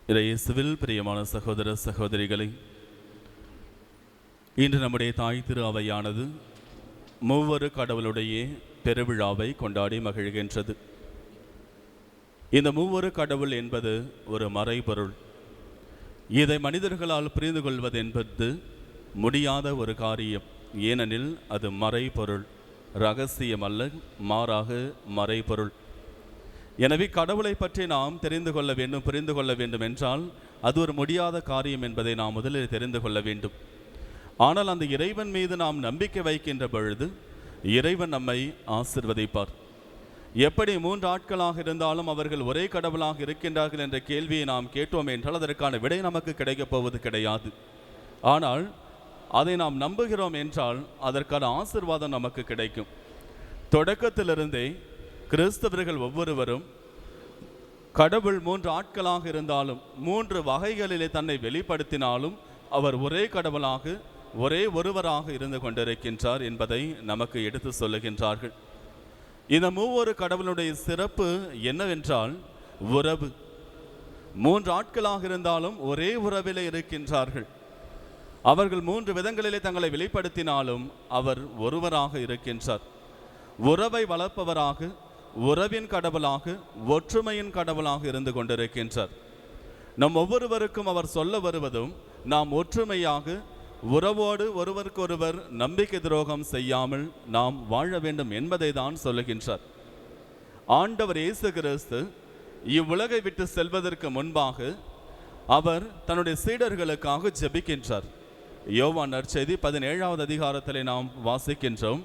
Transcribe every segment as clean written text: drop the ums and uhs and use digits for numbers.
இயேசுவில் பிரியமான சகோதர சகோதரிகளை, இன்று நம்முடைய தாய் திரு அவையானது மூவரு கடவுளுடைய பெருவிழாவை கொண்டாடி மகிழ்கின்றது. இந்த மூவரு கடவுள் என்பது ஒரு மறைபொருள். இதை மனிதர்களால் புரிந்து கொள்வது என்பது முடியாத ஒரு காரியம். ஏனெனில் அது மறைபொருள், இரகசியம் அல்ல, மாறாக மறைபொருள். எனவே கடவுளை பற்றி நாம் தெரிந்து கொள்ள வேண்டும், புரிந்து கொள்ள வேண்டும் என்றால் அது ஒரு முடியாத காரியம் என்பதை நாம் முதலில் தெரிந்து கொள்ள வேண்டும். ஆனால் அந்த இறைவன் மீது நாம் நம்பிக்கை வைக்கின்ற பொழுது இறைவன் நம்மை ஆசிர்வதிப்பார். எப்படி 3 ஆட்களாக இருந்தாலும் அவர்கள் ஒரே கடவுளாக இருக்கின்றார்கள் என்ற கேள்வியை நாம் கேட்டோம் என்றால் அதற்கான விடை நமக்கு கிடைக்கப் போவது கிடையாது. ஆனால் அதை நாம் நம்புகிறோம் என்றால் அதற்கான ஆசீர்வாதம் நமக்கு கிடைக்கும். தொடக்கத்திலிருந்தே கிறிஸ்தவர்கள் ஒவ்வொருவரும் கடவுள் 3 ஆட்களாக இருந்தாலும் 3 வகைகளிலே தன்னை வெளிப்படுத்தினாலும் அவர் ஒரே கடவுளாக ஒரே ஒருவராக இருந்து கொண்டிருக்கின்றார் என்பதை நமக்கு எடுத்து சொல்லுகின்றார்கள். இந்த மூவொரு கடவுளுடைய சிறப்பு என்னவென்றால் உறவு. 3 ஆட்களாக இருந்தாலும் ஒரே உறவிலே இருக்கின்றார்கள். அவர்கள் 3 விதங்களிலே தங்களை வெளிப்படுத்தினாலும் அவர் ஒருவராக இருக்கின்றார். உறவை வளர்ப்பவராக, உறவின் கடவுளாக, ஒற்றுமையின் கடவுளாக இருந்து கொண்டிருக்கின்றார். நம் ஒவ்வொருவருக்கும் அவர் சொல்ல வருவதும் நாம் ஒற்றுமையாக உறவோடு ஒருவருக்கொருவர் நம்பிக்கை துரோகம் செய்யாமல் நாம் வாழ வேண்டும் என்பதை தான் சொல்லுகின்றார். ஆண்டவர் இயேசு கிறிஸ்து இவ்வுலகை விட்டு செல்வதற்கு முன்பாக அவர் தன்னுடைய சீடர்களுக்காக ஜெபிக்கின்றார். யோவான் நற்செய்தி 17வது அதிகாரத்திலே நாம் வாசிக்கின்றோம்.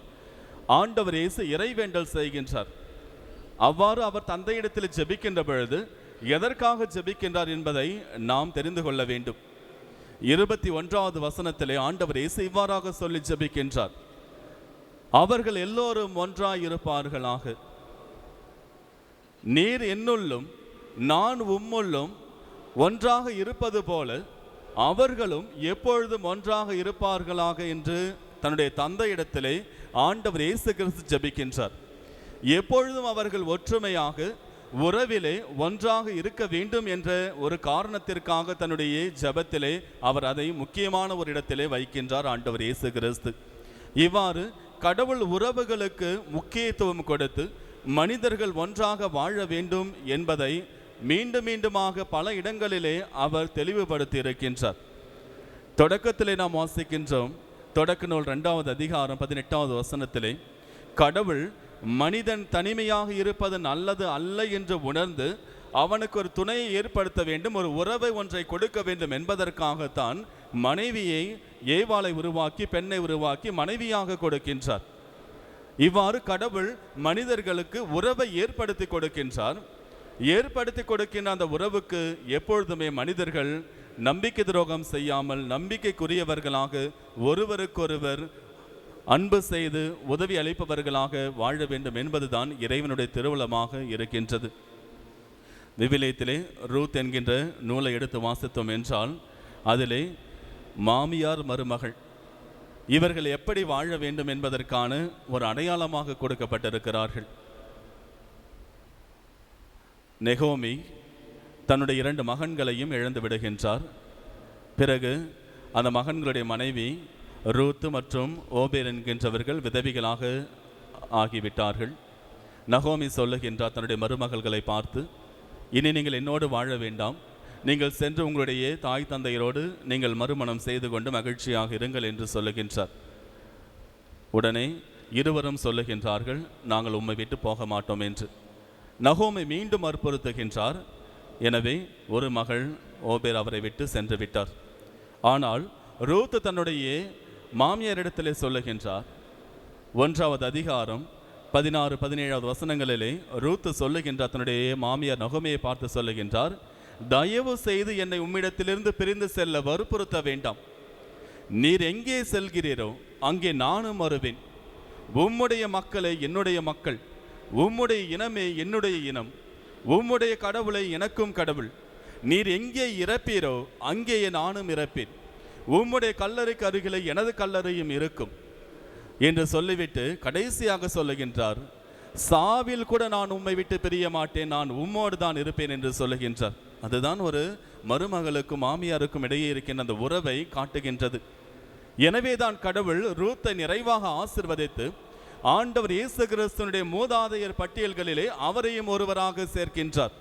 ஆண்டவர் இயேசு இறைவேண்டல் செய்கின்றார். அவ்வாறு அவர் தந்தையிடத்தில் ஜெபிக்கின்ற பொழுது எதற்காக ஜெபிக்கின்றார் என்பதை நாம் தெரிந்து கொள்ள வேண்டும். 21வது வசனத்திலே ஆண்டவர் இயேசு இவ்வாறாக சொல்லி ஜெபிக்கின்றார். அவர்கள் எல்லோரும் ஒன்றாய் இருப்பார்களாக, நீர் என்னுள்ளும் நான் உம்முள்ளும் ஒன்றாக இருப்பது போல அவர்களும் எப்பொழுதும் ஒன்றாக இருப்பார்களாக என்று தன்னுடைய தந்தையிடத்திலே ஆண்டவர் இயேசு கிறிஸ்து ஜெபிக்கின்றார். எப்பொழுதும் அவர்கள் ஒற்றுமையாக உறவிலே ஒன்றாக இருக்க வேண்டும் என்ற ஒரு காரணத்திற்காக தன்னுடைய ஜெபத்திலே அவர் அதை முக்கியமான ஒரு இடத்திலே வைக்கின்றார் ஆண்டவர் இயேசு கிறிஸ்து. இவ்வாறு கடவுள் உறவுகளுக்கு முக்கியத்துவம் கொடுத்து மனிதர்கள் ஒன்றாக வாழ வேண்டும் என்பதை மீண்டும் மீண்டுமாக பல இடங்களிலே அவர் தெளிவுபடுத்தி இருக்கின்றார். தொடக்கத்திலே நாம் வாசிக்கின்றோம். தொடக்க நூல் 2வது அதிகாரம் 18வது வசனத்திலே கடவுள் மனிதன் தனிமையாக இருப்பது நல்லது அல்ல என்று உணர்ந்து அவனுக்கு ஒரு துணையை ஏற்படுத்த வேண்டும், ஒரு உறவை ஒன்றை கொடுக்க வேண்டும் என்பதற்காகத்தான் மனைவியை ஏவாளை உருவாக்கி பெண்ணை உருவாக்கி மனைவியாக கொடுக்கின்றார். இவ்வாறு கடவுள் மனிதர்களுக்கு உறவை ஏற்படுத்தி கொடுக்கின்றார். ஏற்படுத்தி கொடுக்கின்ற அந்த உறவுக்கு எப்பொழுதுமே மனிதர்கள் நம்பிக்கை துரோகம் செய்யாமல் நம்பிக்கைக்குரியவர்களாக ஒருவருக்கொருவர் அன்பு செய்து உதவி அளிப்பவர்களாக வாழ வேண்டும் என்பதுதான் இறைவனுடைய திருவுளமாக இருக்கின்றது. விவிலியத்திலே ரூத் என்கின்ற நூலை எடுத்து வாசித்தோம் என்றால் அதிலே மாமியார் மருமகள் இவர்கள் எப்படி வாழ வேண்டும் என்பதற்கான ஒரு அடையாளமாக கொடுக்கப்பட்டிருக்கிறார்கள். நெகோமி தன்னுடைய 2 மகன்களையும் இழந்து விடுகின்றார். பிறகு அந்த மகன்களுடைய மனைவி ரூத் மற்றும் ஓபேர் என்கின்றவர்கள் விதவிகளாக ஆகிவிட்டார்கள். நகோமி சொல்லுகின்றார் தன்னுடைய மருமகள்களை பார்த்து, இனி நீங்கள் என்னோடு வாழ வேண்டாம், நீங்கள் சென்று உங்களுடைய தாய் தந்தையரோடு நீங்கள் மறுமணம் செய்து கொண்டு மகிழ்ச்சியாக இருங்கள் என்று சொல்லுகின்றார். உடனே இருவரும் சொல்லுகின்றார்கள், நாங்கள் உம்மை விட்டு போக மாட்டோம் என்று. நகோமி மீண்டும் வற்புறுத்துகின்றார். எனவே ஒரு மகள் ஓபேர் அவரை விட்டு சென்று விட்டார். ஆனால் ரூத் தன்னுடைய மாமியாரிடத்திலே சொல்லுகின்றார். 1வது அதிகாரம் 16-17வது வசனங்களிலே ரூத் சொல்லுகின்றார். தன்னுடைய மாமியார் நகோமியை பார்த்து சொல்லுகின்றார், தயவு செய்து என்னை உம்மிடத்திலிருந்து பிரிந்து செல்ல வற்புறுத்த வேண்டாம். நீர் எங்கே செல்கிறீரோ அங்கே நானும் வருவேன். உம்முடைய மக்களே என்னுடைய மக்கள், உம்முடைய இனமே என்னுடைய இனம், உம்முடைய கடவுளை எனக்கும் கடவுள். நீர் எங்கே இறப்பீரோ அங்கேயே நானும் இறப்பேன். உம்முடைய கல்லறைக்கு அருகிலே எனது கல்லறையும் இருக்கும் என்று சொல்லிவிட்டு கடைசியாக சொல்லுகின்றார், சாவில் கூட நான் உம்மை விட்டு பிரிய மாட்டேன், நான் உம்மோடு தான் இருப்பேன் என்று சொல்லுகின்றார். அதுதான் ஒரு மருமகளுக்கும் மாமியாருக்கும் இடையே இருக்கின்ற அந்த உறவை காட்டுகின்றது. எனவேதான் கடவுள் ரூத்தை நிறைவாக ஆசிர்வதித்து ஆண்டவர் இயேசு கிறிஸ்துவினுடைய மூதாதையர் பட்டியல்களிலே அவரையும் ஒருவராக சேர்க்கின்றார்.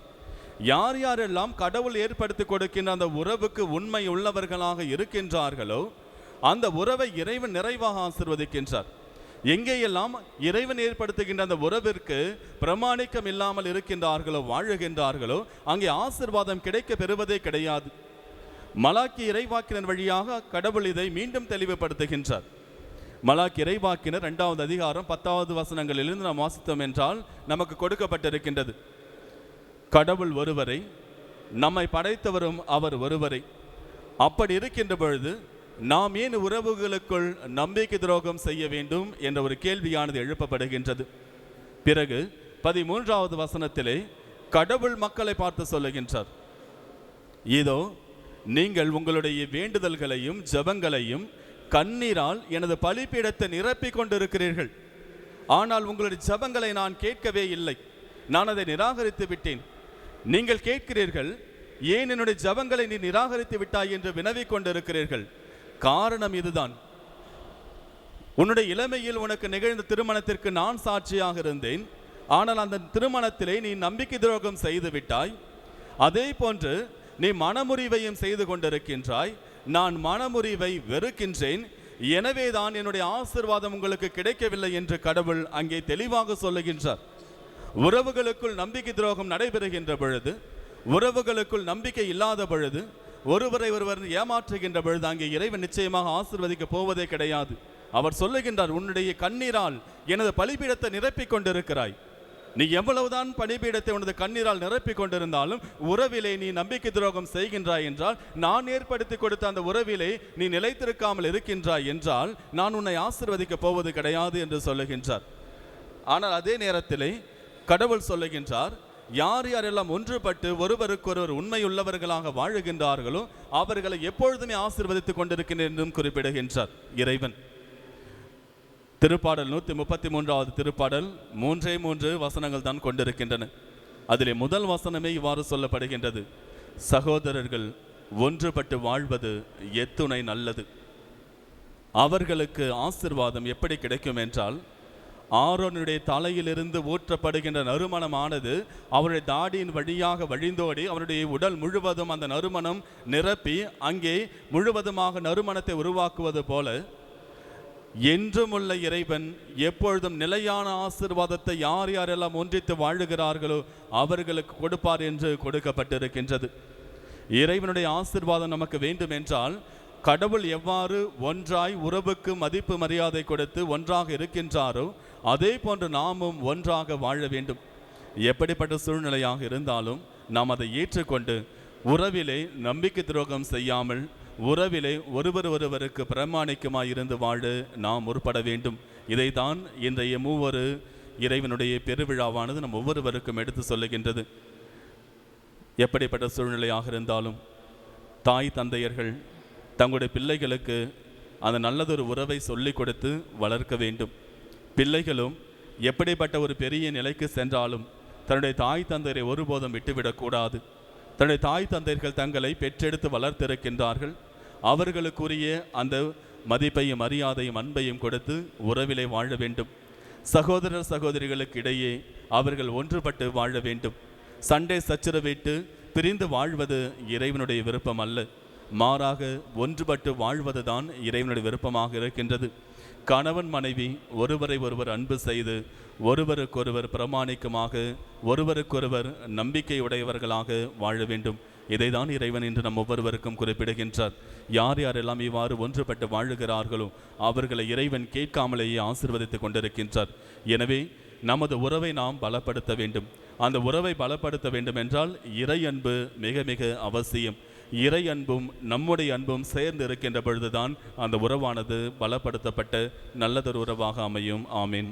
யார் யாரெல்லாம் கடவுள் ஏற்படுத்தி கொடுக்கின்ற அந்த உறவுக்கு உண்மை உள்ளவர்களாக இருக்கின்றார்களோ அந்த உறவை இறைவன் நிறைவாக ஆசிர்வதிக்கின்றார். எங்கேயெல்லாம் இறைவன் ஏற்படுத்துகின்ற அந்த உறவிற்கு பிரமாணிக்கம் இல்லாமல் இருக்கின்றார்களோ வாழுகின்றார்களோ அங்கே ஆசிர்வாதம் கிடைக்க பெறுவதே கிடையாது. மலாக்கி இறைவாக்கினர் வழியாக கடவுள் இதை மீண்டும் தெளிவுபடுத்துகின்றார். மலாக்கி இறைவாக்கினர் 2வது அதிகாரம் 10வது வசனங்களிலிருந்து நாம் வாசித்தோம் என்றால் நமக்கு கொடுக்கப்பட்டிருக்கின்றது. கடவுள் ஒருவரை, நம்மை படைத்தவரும் அவர் ஒருவரை. அப்படி இருக்கின்ற பொழுது நாம் ஏன் உறவுகளுக்குள் நம்பிக்கை துரோகம் செய்ய வேண்டும் என்ற ஒரு கேள்வியானது எழுப்பப்படுகின்றது. பிறகு 13வது வசனத்திலே கடவுள் மக்களை பார்த்து சொல்லுகின்றார், இதோ நீங்கள் உங்களுடைய வேண்டுதல்களையும் ஜெபங்களையும் கண்ணீரால் எனது பலிபீடத்தை நிரப்பிக் கொண்டிருக்கிறீர்கள். ஆனால் உங்களுடைய ஜெபங்களை நான் கேட்கவே இல்லை, நான் அதை நிராகரித்து விட்டேன். நீங்கள் கேட்கிறீர்கள், ஏன் என்னுடைய ஜெபங்களை நீ நிராகரித்து விட்டாய் என்று வினவிக் கொண்டிருக்கிறீர்கள். காரணம் இதுதான், உன்னுடைய இளமையில் உனக்கு நிகழ்ந்த திருமணத்திற்கு நான் சாட்சியாக இருந்தேன். ஆனால் அந்த திருமணத்திலே நீ நம்பிக்கை துரோகம் செய்து விட்டாய். அதே போன்று நீ மனமுறிவையும் செய்து கொண்டிருக்கின்றாய். நான் மனமுறிவை வெறுக்கின்றேன். எனவேதான் என்னுடைய ஆசீர்வாதம் உங்களுக்கு கிடைக்கவில்லை என்று கடவுள் அங்கே தெளிவாக சொல்லுகின்றார். உறவுகளுக்குள் நம்பிக்கை துரோகம் நடைபெறுகின்ற பொழுது, உறவுகளுக்குள் நம்பிக்கை இல்லாத பொழுது, ஒருவரை ஒருவர் ஏமாற்றுகின்ற பொழுது அங்கே இறைவன் நிச்சயமாக ஆசீர்வதிக்க போவதே கிடையாது. அவர் சொல்லுகின்றார், உன்னுடைய கண்ணீரால் எனது பலிபீடத்தை நிரப்பிக் கொண்டிருக்கிறாய். நீ எவ்வளவுதான் பலிபீடத்தை உனது கண்ணீரால் நிரப்பிக் கொண்டிருந்தாலும் உறவிலே நீ நம்பிக்கை துரோகம் செய்கின்றாய் என்றால், நான் ஏற்படுத்தி கொடுத்த அந்த உறவிலே நீ நிலைத்திருக்காமல் இருக்கின்றாய் என்றால் நான் உன்னை ஆசீர்வதிக்க போவது கிடையாது என்று சொல்லுகின்றார். ஆனால் அதே நேரத்திலே கடவுள் சொல்லுகின்றார், யார் யாரெல்லாம் ஒன்றுபட்டு ஒருவருக்கொருவர் உண்மையுள்ளவர்களாக வாழுகின்றார்களோ அவர்களை எப்பொழுதுமே ஆசீர்வதித்துக் கொண்டிருக்கின்றனர் என்றும் குறிப்பிடுகின்றார் இறைவன். திருப்பாடல் 133வது திருப்பாடல் 3 வசனங்கள் தான் கொண்டிருக்கின்றன. அதிலே முதல் வசனமே இவ்வாறு சொல்லப்படுகின்றது, சகோதரர்கள் ஒன்றுபட்டு வாழ்வது எத்துணை நல்லது. அவர்களுக்கு ஆசீர்வாதம் எப்படி கிடைக்கும் என்றால், ஆரோனுடைய தலையிலிருந்து ஊற்றப்படுகின்ற நறுமணமானது அவருடைய தாடியின் வழியாக வழிந்தோடி அவருடைய உடல் முழுவதும் அந்த நறுமணம் நிரப்பி அங்கே முழுவதுமாக நறுமணத்தை உருவாக்குவது போல என்றும் உள்ள இறைவன் எப்பொழுதும் நிலையான ஆசீர்வாதத்தை யார் யாரெல்லாம் ஒன்றித்து வாழுகிறார்களோ அவர்களுக்கு கொடுப்பார் என்று கொடுக்கப்பட்டிருக்கின்றது. இறைவனுடைய ஆசீர்வாதம் நமக்கு வேண்டும் என்றால் கடவுள் எவ்வாறு ஒன்றாய் உறவுக்கு மதிப்பு மரியாதை கொடுத்து ஒன்றாக இருக்கின்றாரோ அதே போன்று நாமும் ஒன்றாக வாழ வேண்டும். எப்படிப்பட்ட சூழ்நிலையாக இருந்தாலும் நாம் அதை ஏற்றுக்கொண்டு உறவிலே நம்பிக்கை துரோகம் செய்யாமல் உறவிலே ஒருவருக்கு பிரமாணிக்கமாய் இருந்து வாழ நாம் முற்பட வேண்டும். இதைத்தான் இன்றைய மூவரு இறைவனுடைய பெருவிழாவானது நம் ஒவ்வொருவருக்கும் எடுத்து சொல்லுகின்றது. எப்படிப்பட்ட சூழ்நிலையாக இருந்தாலும் தாய் தந்தையர்கள் தங்களுடைய பிள்ளைகளுக்கு அந்த நல்லதொரு உறவை சொல்லிக் கொடுத்து வளர்க்க வேண்டும். பிள்ளைகளும் எப்படிப்பட்ட ஒரு பெரிய நிலைக்கு சென்றாலும் தன்னுடைய தாய் தந்தையரை ஒருபோதும் விட்டுவிடக்கூடாது. தன்னுடைய தாய் தந்தையர்கள் தங்களை பெற்றெடுத்து வளர்த்திருக்கின்றார்கள். அவர்களுக்குரிய அந்த மதிப்பையும் மரியாதையும் அன்பையும் கொடுத்து உறவிலே வாழ வேண்டும். சகோதரர் சகோதரிகளுக்கு இடையே அவர்கள் ஒன்றுபட்டு வாழ வேண்டும். சண்டை சச்சரவிட்டு பிரிந்து வாழ்வது இறைவனுடைய விருப்பம் அல்ல, மாறாக ஒன்றுபட்டு வாழ்வதுதான் இறைவனுடைய விருப்பமாக இருக்கின்றது. கணவன் மனைவி ஒருவரை ஒருவர் அன்பு செய்து ஒருவருக்கொருவர் பிரமாணிக்கமாக ஒருவருக்கொருவர் நம்பிக்கை உடையவர்களாக வாழ வேண்டும். இதைதான் இறைவன் இன்று நம் ஒவ்வொருவருக்கும் குறிப்பிடுகின்றார். யார் யாரெல்லாம் இவ்வாறு ஒன்றுபட்டு வாழுகிறார்களோ அவர்களை இறைவன் கேட்காமலேயே ஆசீர்வதித்துக் கொண்டிருக்கின்றார். எனவே நமது உறவை நாம் பலப்படுத்த வேண்டும். அந்த உறவை பலப்படுத்த வேண்டும் என்றால் இறை அன்பு மிக மிக அவசியம். இறை அன்பும் நம்முடைய அன்பும் சேர்ந்து இருக்கின்ற பொழுதுதான் அந்த உறவானது பலப்படுத்தப்பட்ட நல்லதொரு உறவாக அமையும். ஆமீன்.